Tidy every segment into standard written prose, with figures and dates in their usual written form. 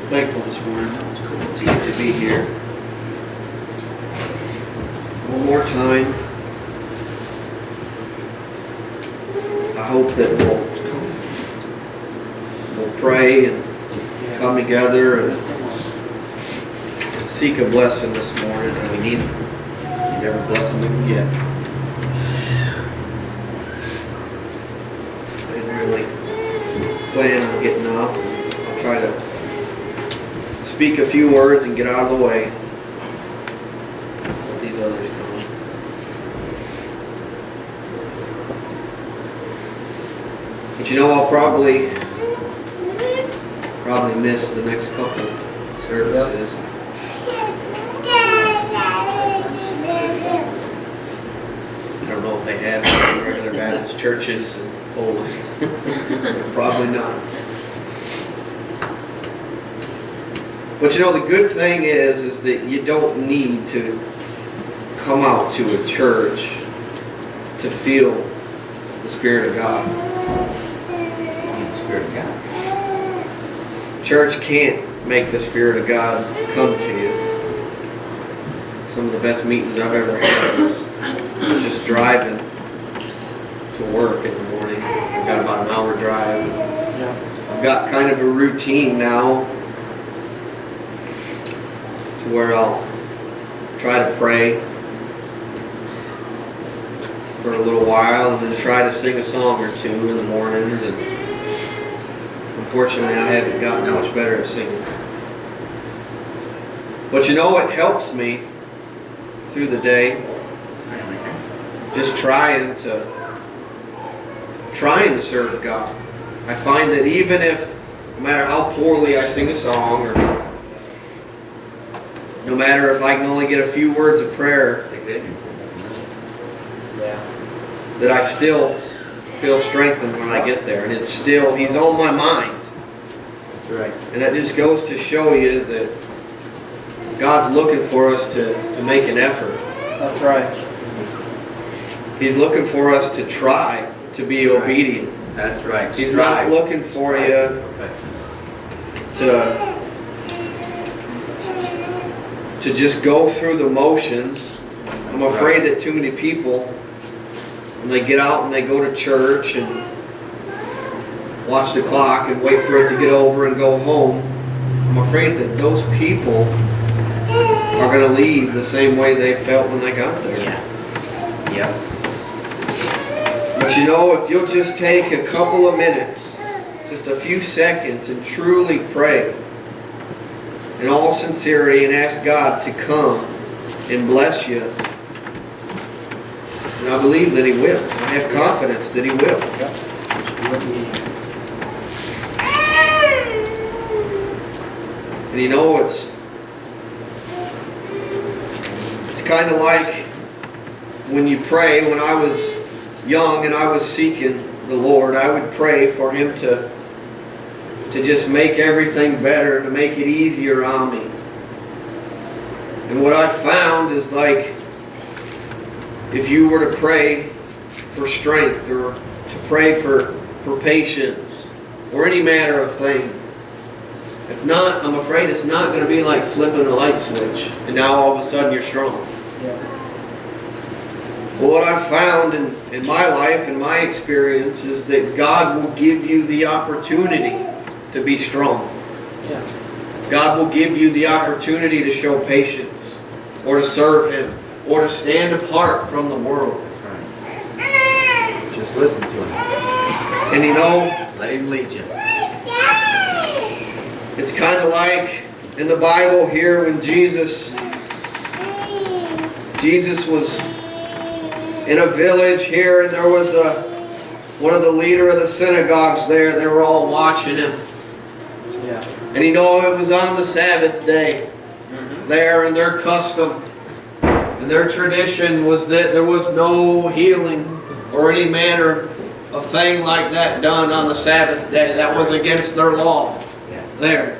thankful this morning to get to be here. One more time. I hope that we'll pray and come together and seek a blessing this morning. And we need every blessing we can get. I didn't really plan on getting up. I'll try to speak a few words and get out of the way. Let these others come. But you know, I'll probably miss the next couple services. I don't know if they have regular Baptist churches in Poland. Probably not. But you know, the good thing is that you don't need to come out to a church to feel the Spirit of God. You need the Spirit of God. Church can't make the Spirit of God come to you. Some of the best meetings I've ever had was just driving to work in the morning. I've got about an hour drive. I've got kind of a routine now to where I'll try to pray for a little while and then try to sing a song or two in the mornings. And unfortunately, I haven't gotten much better at singing. But you know, it helps me through the day. Just trying to serve God. I find that even if, no matter how poorly I sing a song, or no matter if I can only get a few words of prayer, that I still feel strengthened when I get there. And it's still, He's on my mind. That's right. And that just goes to show you that God's looking for us to make an effort. That's right. He's looking for us to try to be obedient. That's right. He's not looking for you to just go through the motions. I'm afraid that too many people, when they get out and they go to church and watch the clock and wait for it to get over and go home, I'm afraid that those people are going to leave the same way they felt when they got there. Yeah. But you know, if you'll just take a couple of minutes, just a few seconds, and truly pray in all sincerity and ask God to come and bless you, and I believe that He will. I have confidence that He will. And you know, it's kind of like when you pray. When I was young and I was seeking the Lord, I would pray for Him to just make everything better, to make it easier on me. And what I found is, like, if you were to pray for strength or to pray for patience or any manner of things, I'm afraid it's not going to be like flipping a light switch and now all of a sudden you're strong. Well, what I've found in my life and my experience is that God will give you the opportunity to be strong. God will give you the opportunity to show patience or to serve Him or to stand apart from the world. Just listen to Him. And you know, let Him lead you. It's kind of like in the Bible here when Jesus was in a village here, and there was one of the leader of the synagogues there. They were all watching him. And you know, it was on the Sabbath day there, and their custom and their tradition was that there was no healing or any manner of thing like that done on the Sabbath day. That was against their law there.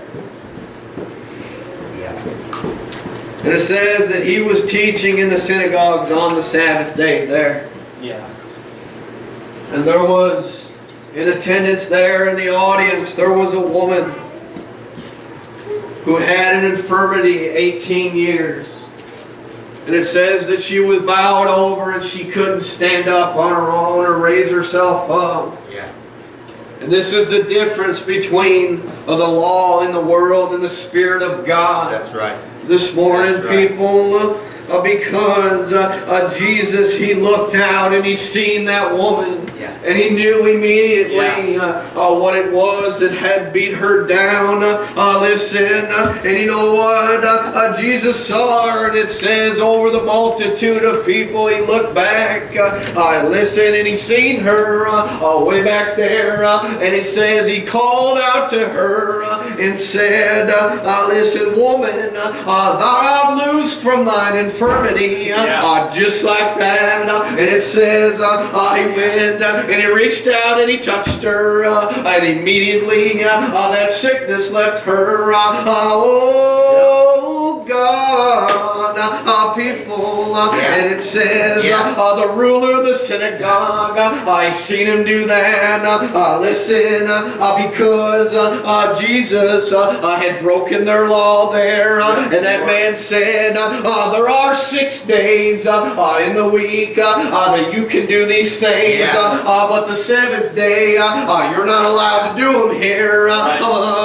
And it says that He was teaching in the synagogues on the Sabbath day there. And there was, in attendance there in the audience, there was a woman who had an infirmity 18 years. And it says that she was bowed over and she couldn't stand up on her own or raise herself up. Yeah. And this is the difference between the law in the world and the Spirit of God. That's right. This morning, That's right. people, because Jesus, He looked out and He seen that woman. Yeah. And He knew immediately what it was that had beat her down. Listen, and you know what? Jesus saw her, and it says over the multitude of people, He looked back. Listen, and He seen her way back there. And it says He called out to her and said, listen, woman, thou art loosed from thine infirmity. Just like that. And it says He went and He reached out and He touched her, and immediately that sickness left her. Oh God, people, and it says the ruler of the synagogue, I seen him do that. Listen, because Jesus had broken their law there, and that man said, there are 6 days in the week that you can do these things, but the 7th day you're not allowed to do them here.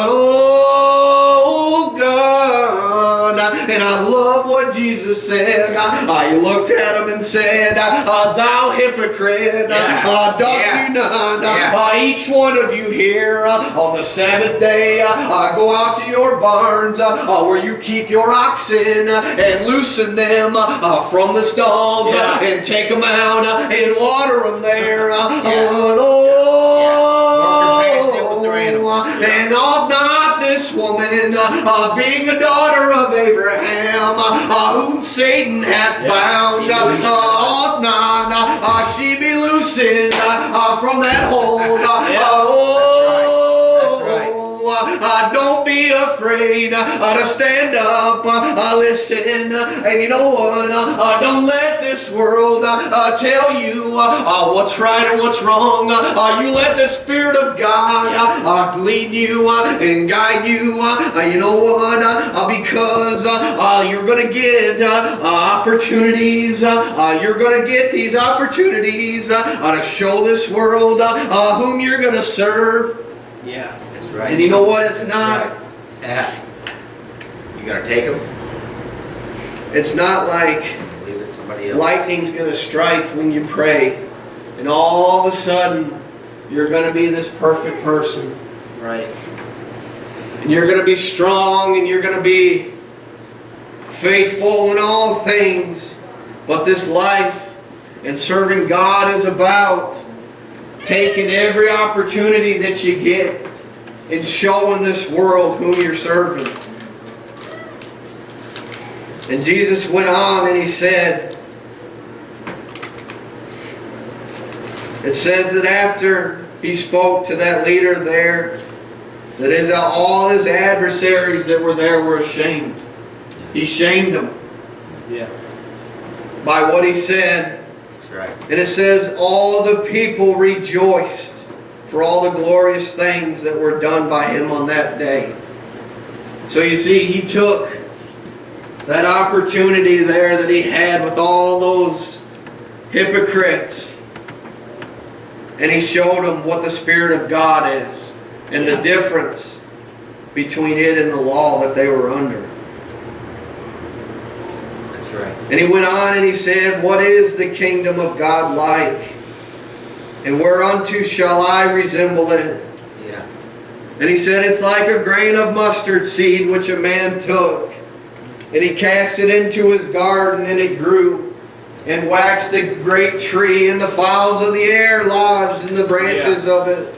Oh God, and I love what Jesus said. He looked at him and said, thou hypocrite, doth you not, each one of you here on the 7th day, go out to your barns where you keep your oxen and loosen them from the stalls and take them out and water them there. And ought not this woman, being a daughter of Abraham, whom Satan hath bound, ought not she be loosened from that hold? Don't be afraid to stand up. Listen, and you know what? Don't let this world tell you what's right and what's wrong. You let the Spirit of God lead you and guide you. You know what? Because you're going to get opportunities. You're going to get these opportunities to show this world whom you're going to serve. Yeah. Right. And you know what? It's not. Right. You gonna take them? It's not like leave it somebody else. Lightning's gonna strike when you pray, and all of a sudden you're gonna be this perfect person. Right. And you're gonna be strong, and you're gonna be faithful in all things. But this life and serving God is about taking every opportunity that you get and showing this world whom you're serving. And Jesus went on and He said, it says that after He spoke to that leader there, that all His adversaries that were there were ashamed. He shamed them by what He said. That's right. And it says all the people rejoiced for all the glorious things that were done by Him on that day. So you see, He took that opportunity there that He had with all those hypocrites, and He showed them what the Spirit of God is and the difference between it and the law that they were under. That's right. And He went on and He said, what is the kingdom of God like? And whereunto shall I resemble it? Yeah. And He said, it's like a grain of mustard seed which a man took, and he cast it into his garden, and it grew, and waxed a great tree, and the fowls of the air lodged in the branches of it.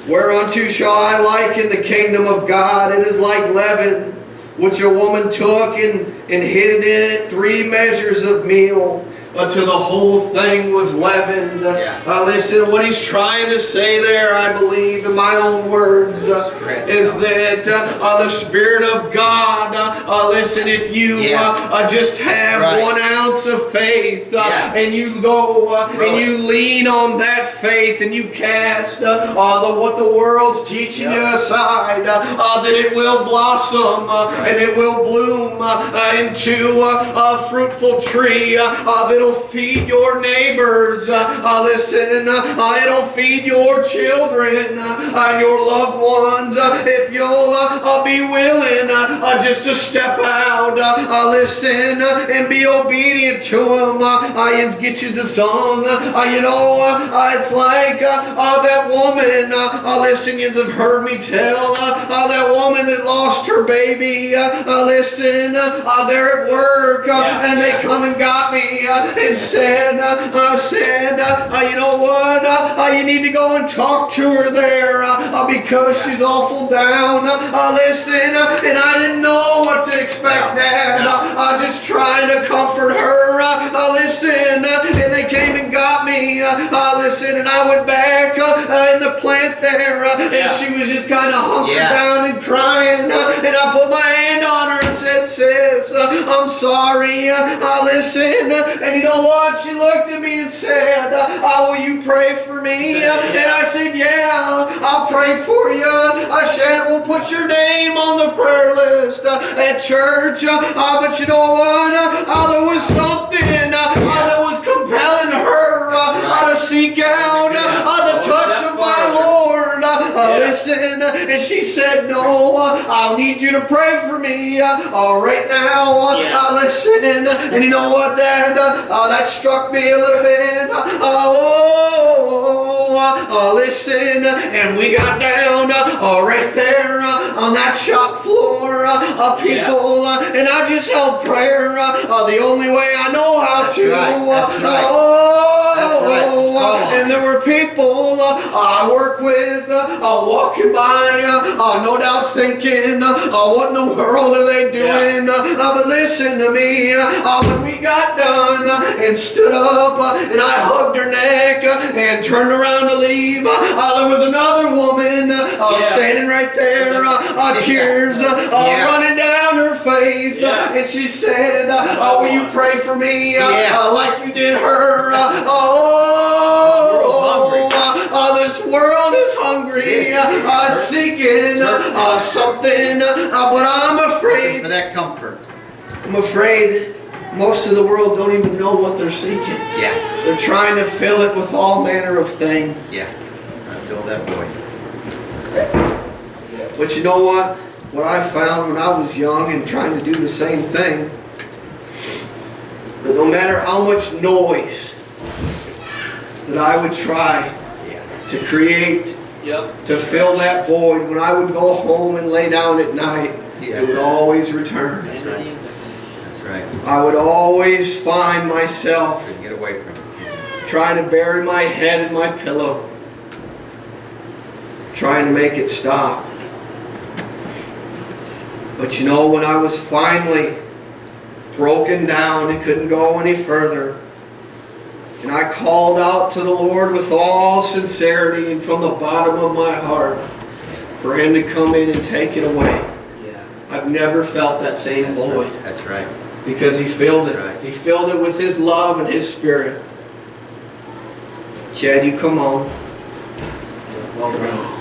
Whereunto shall I liken the kingdom of God? It is like leaven, which a woman took and hid in it 3 measures of meal, until the whole thing was leavened. Listen, what he's trying to say there, I believe, in my own words, is that the Spirit of God, listen, if you just have 1 ounce of faith, and you go and you lean on that faith, and you cast what the world's teaching you aside, that it will blossom and it will bloom into a fruitful tree that'll feed your neighbors. Listen, it'll feed your children, your loved ones, if you'll be willing just to step out, listen, and be obedient to Him. Get you the song. It's like that woman, listen, you have heard me tell, that woman that lost her baby, listen, they're at work, and they come and got me, and said, you know what, you need to go and talk to her there, because she's awful down, listen, and I didn't know what to expect, Dad, just trying to comfort her, listen, and they came and got me, listen, and I went back in the plant there, and she was just kind of hunkered down and crying, and I put my hand on her and said, sis, I'm sorry, listen, and you know what, she looked at me and said, will you pray for me? And I said, yeah, I'll pray for you. I said, we'll put your name on the prayer list at church, but you know what, there was something that was compelling her to seek out the touch of my Lord. Listen, and she said, no, I'll need you to pray for me right now. Listen, and you know what, Dad, that struck me a little bit. Listen, and we got down right there on that shop floor, people, and I just held prayer the only way I know how to. That's right. And there were people I work with walking by, no doubt thinking, what in the world are they doing? But listen to me, when we got done and stood up and I hugged her neck and turned around to leave, there was another woman standing right there, tears running down her face, and she said, will you pray for me like you did her? This world is hungry, seeking something, but I'm afraid for that comfort. I'm afraid most of the world don't even know what they're seeking. They're trying to fill it with all manner of things. I fill that void. But you know what? What I found when I was young and trying to do the same thing, that no matter how much noise that I would try to create, to fill that void, when I would go home and lay down at night, it would always return. That's right. That's right. I would always find myself Couldn't get away from it. trying to bury my head in my pillow, trying to make it stop. But you know, when I was finally broken down and couldn't go any further, and I called out to the Lord with all sincerity and from the bottom of my heart for Him to come in and take it away, I've never felt that same void. That's right. Because He filled it. He filled it with His love and His Spirit. Chad, you come on. Welcome.